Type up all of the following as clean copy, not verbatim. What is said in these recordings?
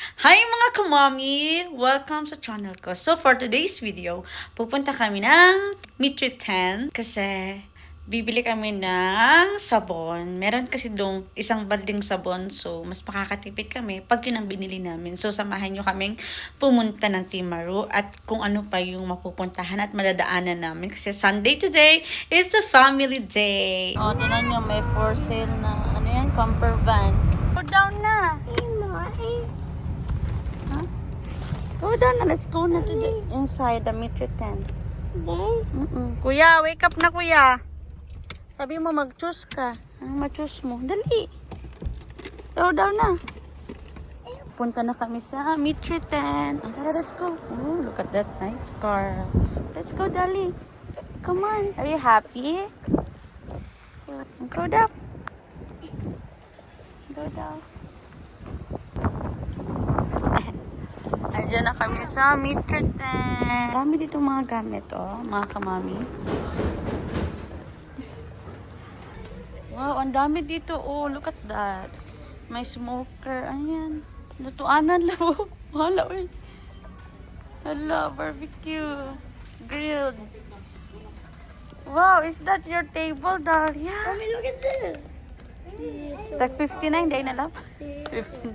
Hi mga kamami! Welcome sa channel ko. So for today's video, pupunta kami ng Mitri 10 kasi bibili kami ng sabon. Meron kasi dong isang balding sabon, so mas makakatipid kami pag yun ang binili namin. So samahan nyo kaming pumunta ng Timaru at kung ano pa yung mapupuntahan at madadaanan namin kasi Sunday today is a family day. Oh, tinan nyo, may for sale na ano yan, camper van. Go down na! Go down na. Let's go na to the inside the Mitri tent. Kuya, wake up na kuya. Sabi mo mag-choose ka. Ano ma-choose mo? Dali. Go down na. Punta na kami sa Mitri tent. Tara, let's go. Oh, look at that nice car. Let's go, Dali. Come on. Are you happy? Go down. Go down. Andiyan na kami sa Mitri tent. Marami dito mga gamit, oh, mga kamami. Wow, ang dami dito, oh, look at that. May smoker, ayan. Lutuanan lang, oh. Wala, eh. Hala, barbecue. Grilled. Wow, is that your table, Dahlia? Mommy, look at this. Tag 59, day na lang. 15.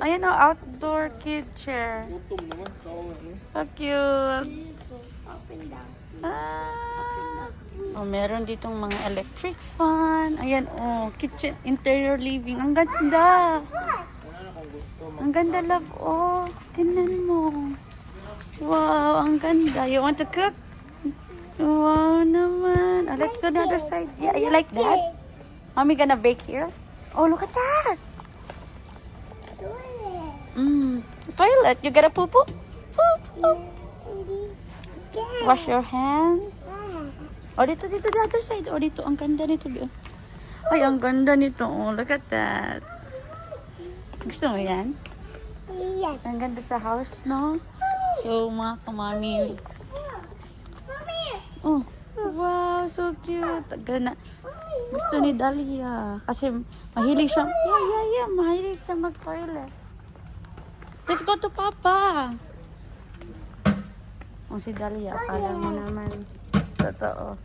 Ayan o, outdoor kid chair. So cute. Up and down. Ah. Oh, meron ditong mga electric fan. Ayan oh, kitchen, interior living. Ang ganda. Ang ganda, love. Oh, tingnan mo. Wow, ang ganda. You want to cook? Wow naman. Oh, let's go to the other side. Yeah, you like that? Mommy gonna bake here? Oh, look at that. Toilet. You gotta poo-poo? Wash your hands. Oh, dito, the other side. Oh, dito. Ang ganda nito. Ay, ang ganda nito. Oh, look at that. Gusto mo yan? Yes. Ang ganda sa house, no? So, mga kamami. Oh, wow, so cute. Gana. Gusto ni Dahlia. Kasi mahilig siya. Yeah. Mahilig siya mag-toilet. Let's go to Papa. Oh, si Dahlia. Akala mo naman. Totoo.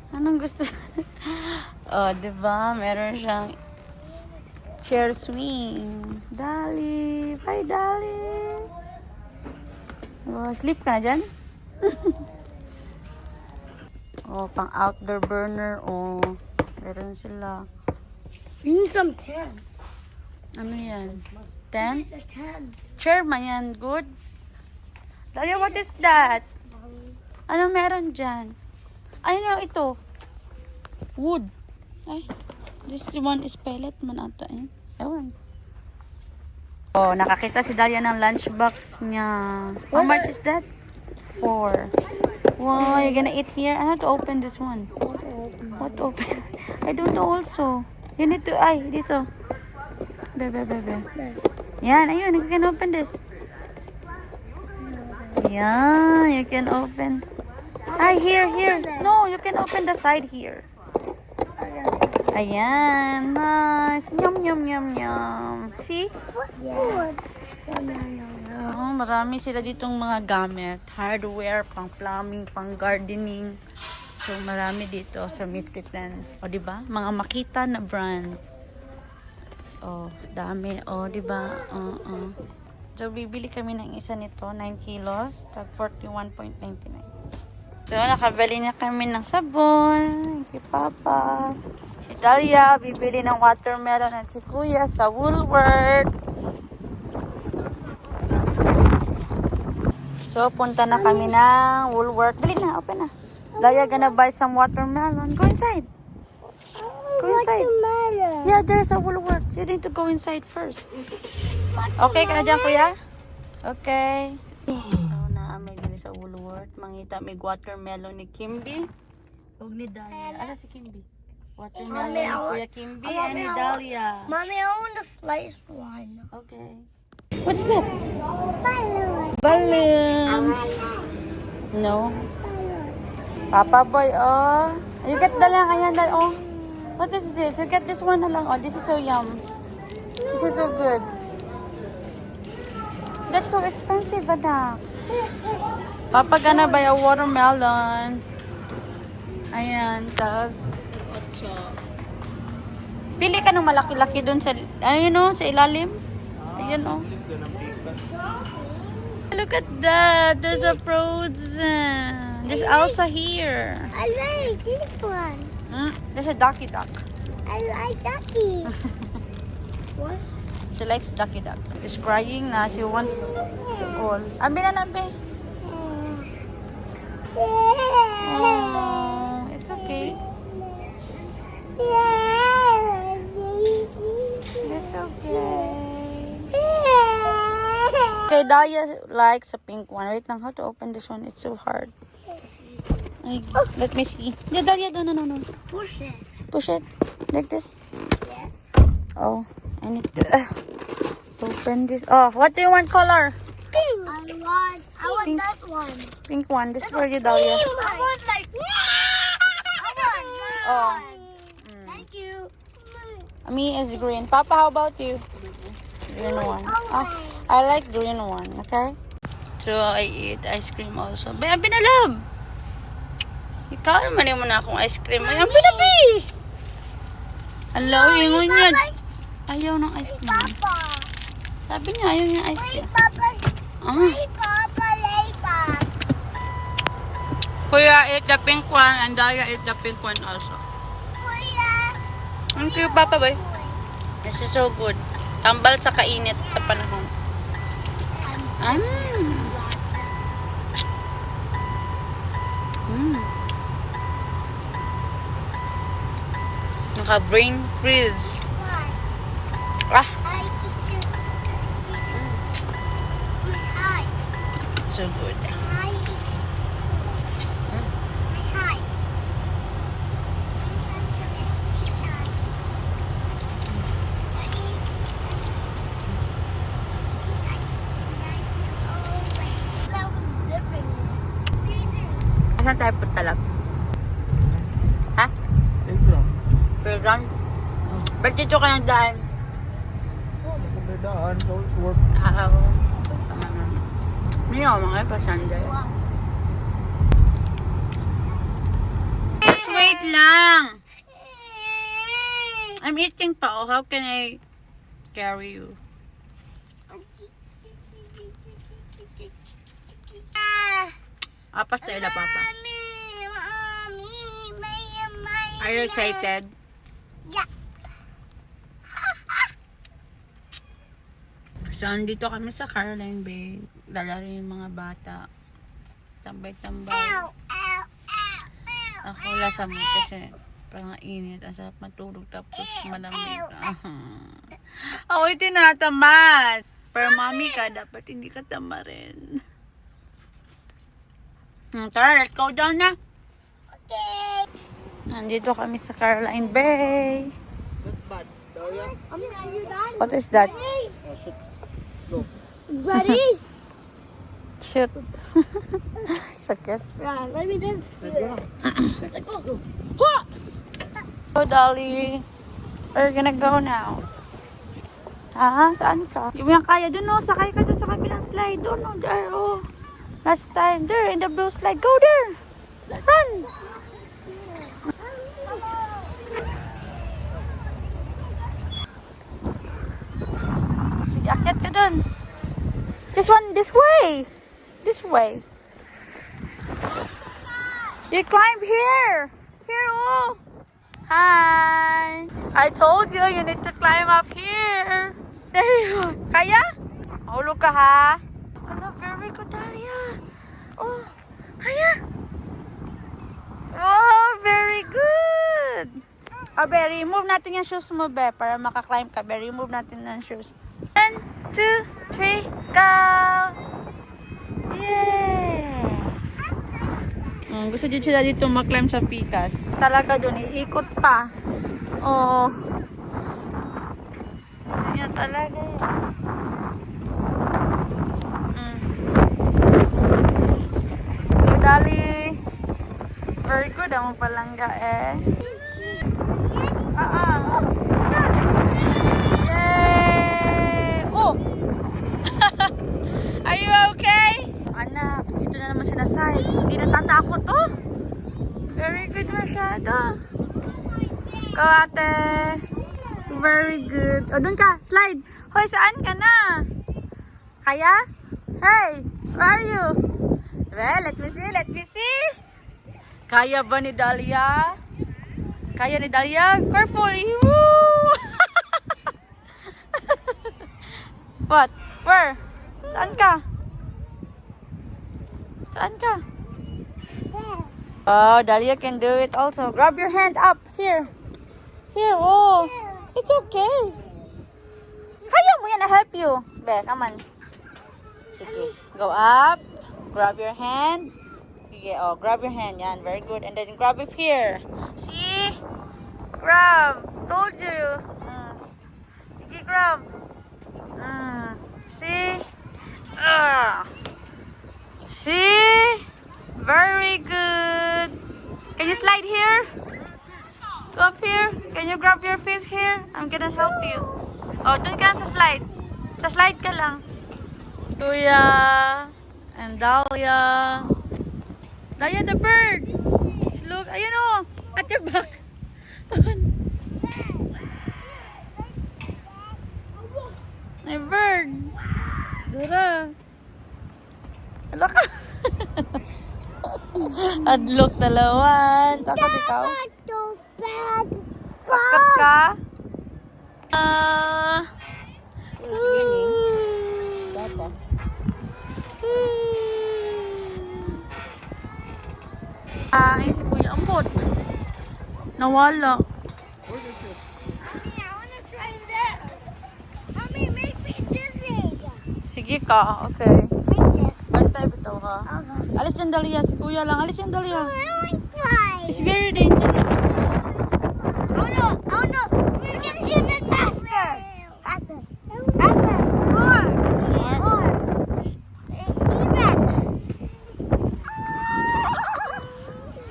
Anong gusto? Oh, diba? Meron siyang chair swing. Dali. Bye, Dali. Oh, sleep ka na dyan? Oh, pang outdoor burner. Oh, meron sila. We need some tent. Ano yan? Tent? The tent. Chair man yan. Good? Dahlia, what is that? Ano meron dyan? Ay, no, ito. Wood. Ay, this one is pellet man ata. Eh. Ewan. Oh, nakakita si Dahlia ng lunchbox niya. How much is that? 4. Wow, you're gonna eat here? I have to open this one. What to open? I don't know also. You need to, ay, dito. Bebe. Yan, ayun, you can open this. Yeah, you can open. Ay, here. No, you can open the side here. Ayan, nice. Yum. See? Yeah. Oh, marami sila ditong mga gamit. Hardware, pang plumbing, pang gardening. So, marami dito sa Mitri 10. O, diba? Mga makita na brand. Oh, dami. Oh, diba? So, bibili kami ng isa nito, 9 kilos, tag 41.99. So, nakabili na kami ng sabon. Si Papa. Si Dahlia, bibili ng watermelon at si Kuya sa Woolworth. So, punta na kami ng Woolworth. Dali na, open na. Dahlia gonna buy some watermelon. Go inside. Go inside. Watermelon. Yeah, there's a Woolworth. You need to go inside first. Okay ka na dyan, Kuya? Okay. So, naamay din sa Woolworth. Mangita may watermelon ni Kimby. Huwag ni Dahlia. Ano si Kimby? Watermelon ni Kuya Kimby and ni Dahlia. Mommy, I want to slice one. Okay. What's that? Balloon. Balloon. No. Papa boy, oh. You get the lang, ayan, oh. What is this? You get this one na lang, oh. This is so yum. This is so good. That's so expensive, anak. Papa gonna buy a watermelon. Ayan, tag. 8. Pili ka ng malaki-laki dun sa, ayun o, sa ilalim. Ayun o. Look at that. There's a frozen. There's Elsa here. I like this one. There's a ducky duck. I like ducky. What? She likes ducky duck. She's crying na. She wants all. Ambi na nabi. Oh, it's okay. It's okay. Okay, Dahlia likes a pink one. Wait lang, how to open this one? It's so hard. Ay, let me see. Yeah, Dahlia, no. Push it. Push it. Like this. Yes. Oh, I need to open this. Oh, what do you want color? Pink. I want Pink. that one. Pink one. This is for you, Dahlia. I want like. I want that Oh. one. Thank you. Me is green. Papa, how about you? Green one. Oh, I like green one. Okay. So I eat ice cream also. Bay, ang pinalab. Ikaw naman mo na akong ice cream. Ay, ang pinabi. Hello, yung niya. Ayaw ng ice cream. Papa. Sabi niya, ayaw niya ice Wait, cream. Papa. Ah. Wait, Papa. Later. Kuya eat the pink one and Dahlia eat the pink one also. Kuya. Thank you, Papa, boy. This is so good. Tambal sa kainit sa panahon. Naka-brain freeze. Ah, so good. Saan tayo punta lang? Ha? Playground? Ba't dito ka ng daan? Hindi ako mga pasandal. Just wait lang. I'm eating pa. Oh, how can I carry you? Apas tayo na, Papa. Are you excited? Yeah. So, andito kami sa Caroline Bay. Dala rin yung mga bata. Tambay-tambay. Ow, ow, ow, ow. Ako lasa mo kasi parang init. Ang sarap matulog tapos malamig. Ako'y tinatamad. Pero mami ka, dapat hindi ka tamarin. Tara, let's go down na. Okay. Nandito kami sa Caroline Bay. Are you done? What is that? Ready? Shoot. Sakit. Right, let me just. So, Dolly, we're gonna go now. Saan ka? Yung kaya dun, no? Sakay ka dun sa kabilang slide. Dun, no? There, oh. Last time, there, in the blue slide. Go there! Run! Sige, akyat ka dun. This one, this way. This way. You climb here. Here, oh. Hi. I told you, you need to climb up here. There you go. Kaya? Mahulog ka, ha? Hello, very good, Dahlia. Oh, kaya? Oh, very good. Be, remove natin yung shoes mo, Be, para makaklimb ka. Be, remove natin yung shoes. 1, 2, 3, go! Yay! Gusto din sila dito maklimb sa pikas. Talaga dun, iikot pa. Oh. Gusto niya talaga yun. Dali. Very good ang palangga eh. Yay! Go, ate. Very good. O, dun ka. Slide. Hoy, saan ka na? Kaya? Hey, where are you? Well, let me see, let me see. Kaya ba ni Dahlia? Kaya ni Dahlia? Careful. Woo! What? Where? Saan ka? Saan ka? Oh, Dahlia can do it also. Grab your hand up. Here. Here. Oh. It's okay. Kaya mo yan. I help you. Be, come on. Sige. Go up. Grab your hand. Sige. Oh, grab your hand. Yan. Very good. And then grab it here. See? Grab. Told you. Sige, grab. See? See? Very good. Can you slide here? Go up here. Can you grab your feet here? I'm gonna help you. Oh, dun ka sa slide. Sa slide ka lang. Kuya and Dahlia. Dahlia the bird. Look, ayun oh. At your back. May bird. Dura. Ala ka. Adlock dalawan. Takot ikaw. Takot ka? Ay, si Kuya Ambot. Nawala. Sige ka, okay. Bantay bitaw ha. Alis yung Dahlia, si Kuya lang. Alis yung Dahlia. It's very dangerous. Oh no! We're getting even faster! Faster! More! Even!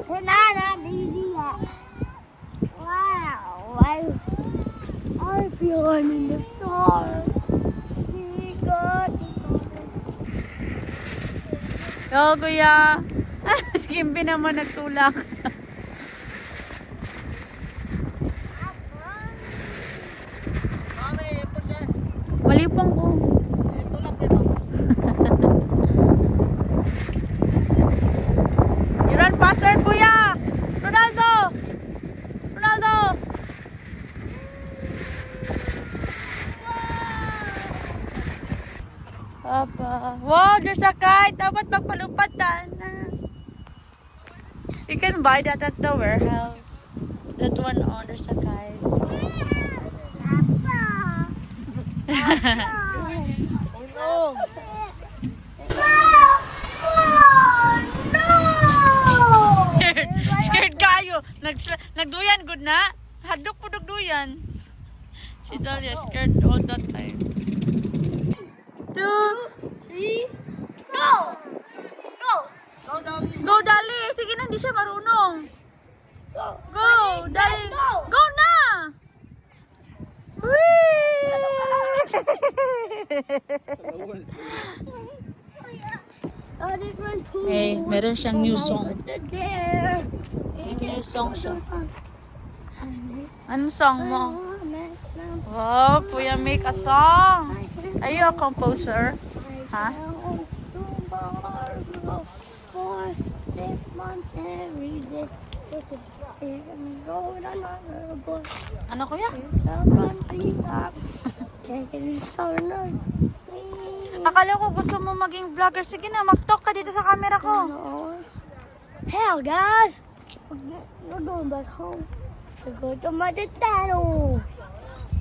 Banana, Dahlia. Wow! I feel I'm in the storm. Go, Kuya. Si Kimby naman nagtulak. Malipong ko. You run faster, Kuya. Ronaldo. Ronaldo. Papa. Wow, there's a kite. Dapat magpalupad na. You can buy that at the warehouse. That one, oh, there's a kite. Oh no! Scared kayo. Nagduyan, good na? Hadok po duyan. Si Dahlia scared all that time. 2, 3, Go! Go! go Dali! Sige na, hindi siya marunong. Go! Go, Dali! Go! Go na! Oh, this one too. Eh, meron siyang new song. There. May new song siya. Anong song mo? Wow, Kuya make a song. Are you a composer? Huh? 4, 6 months every day. Go to another boy. Ano kuya? Akala ko gusto mo maging vlogger. Sige na, mag-talk ka dito sa camera ko. Hell, guys! We're going back home. We're going to McDonald's.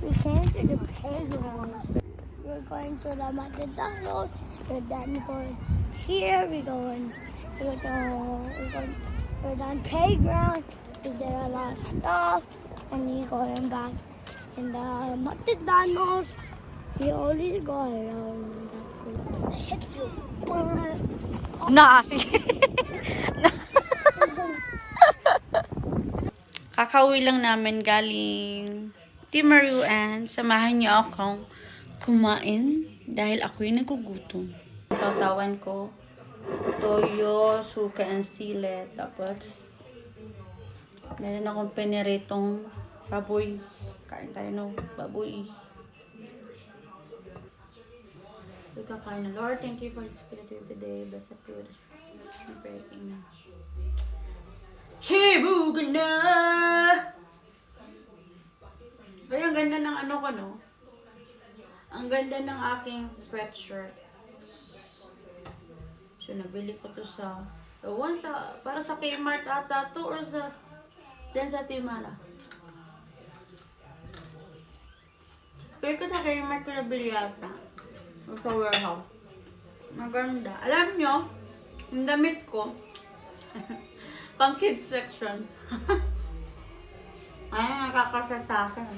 We came to the playground. We're going to the McDonald's. We're then going here. We're going playground. We did a lot of stuff. And we're going back in the McDonald's. We only go around. I hit you. Na, sige. Kakauwi lang namin galing Timaru and samahan niyo akong kumain dahil ako'y nagugutom. Sausawan ko toyo, suka, and sile. Tapos meron akong piniritong Baboy. Kain tayo no. Baboy. Kakain na. Lord, thank you for this spiritual today. Blessed food. Breaking na. Chibuga na! Ay, ang ganda ng ano ko, no? Ang ganda ng aking sweatshirt. So, nabili ko to sa... para sa Kmart ata to or sa... Then sa Timara. Pero ko sa Kmart ko nabili yata. O sa warehouse. Maganda. Alam nyo, yung damit ko, pang kids section. Ay, nakakasya sa akin.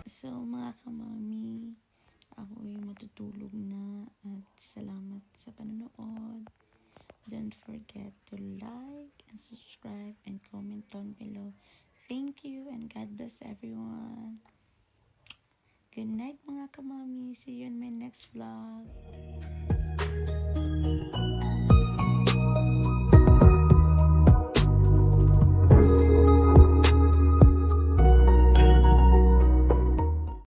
So, mga kamami, ako ay matutulog na at salamat sa panonood. Don't forget to like and subscribe and comment down below. Thank you and God bless everyone. Good night mga kamami. See you in my next vlog.